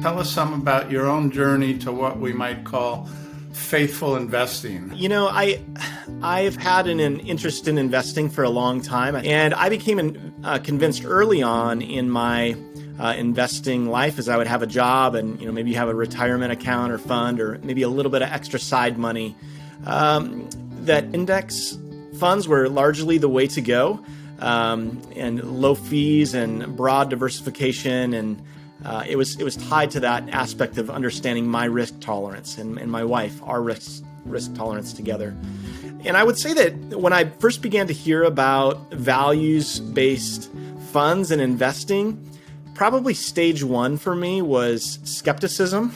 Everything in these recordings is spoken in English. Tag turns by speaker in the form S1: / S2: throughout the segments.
S1: Tell us some about your own journey to what we might call faithful investing.
S2: I've had an interest in investing for a long time, and I became convinced early on in my investing life, as I would have a job and maybe have a retirement account or fund or maybe a little bit of extra side money, that index funds were largely the way to go, and low fees and broad diversification, and it was tied to that aspect of understanding my risk tolerance and my wife, our risk tolerance together. And I would say that when I first began to hear about values-based funds and investing, probably stage one for me was skepticism.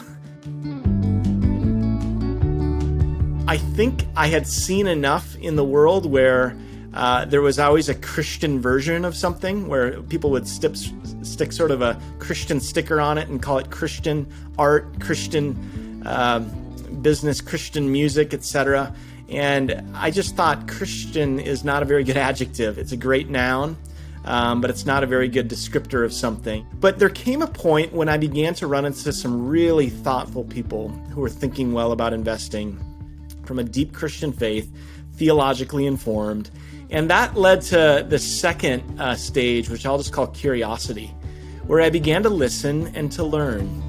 S2: I think I had seen enough in the world where there was always a Christian version of something, where people would stick sort of a Christian sticker on it and call it Christian art, Christian business, Christian music, etc. And I just thought Christian is not a very good adjective. It's a great noun, but it's not a very good descriptor of something. But there came a point when I began to run into some really thoughtful people who were thinking well about investing from a deep Christian faith, theologically informed. And that led to the second stage, which I'll just call curiosity, where I began to listen and to learn.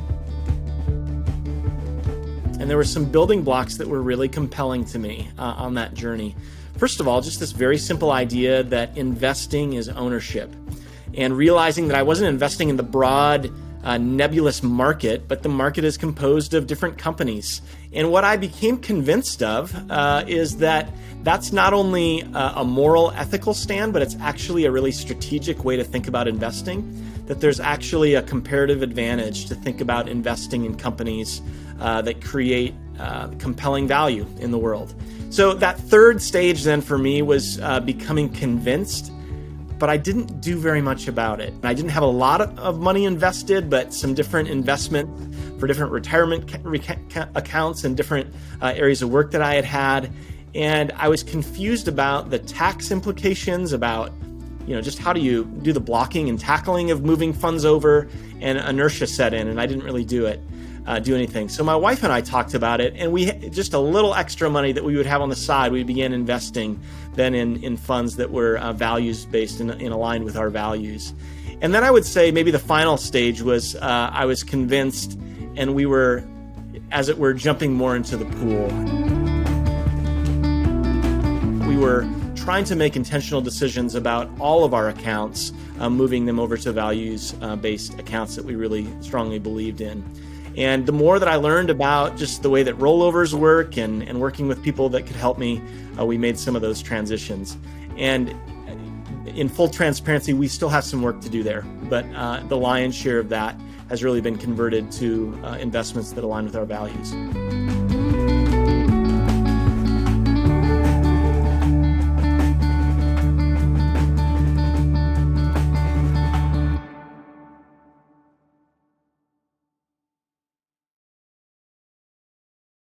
S2: And there were some building blocks that were really compelling to me on that journey. First of all, just this very simple idea that investing is ownership, and realizing that I wasn't investing in the broad, nebulous market, but the market is composed of different companies. And what I became convinced of is that that's not only a moral, ethical stand, but it's actually a really strategic way to think about investing, that there's actually a comparative advantage to think about investing in companies that create compelling value in the world. So that third stage then for me was becoming convinced, but I didn't do very much about it. I didn't have a lot of money invested, but some different investment for different retirement accounts and different areas of work that I had. And I was confused about the tax implications, about just how do you do the blocking and tackling of moving funds over, and inertia set in, and I didn't really do anything. So my wife and I talked about it, and we just a little extra money that we would have on the side, we began investing then in funds that were values-based and aligned with our values. And then I would say maybe the final stage was I was convinced, and we were, as it were, jumping more into the pool. We were trying to make intentional decisions about all of our accounts, moving them over to values-based accounts that we really strongly believed in. And the more that I learned about just the way that rollovers work and working with people that could help me, we made some of those transitions. And in full transparency, we still have some work to do there, but the lion's share of that has really been converted to investments that align with our values.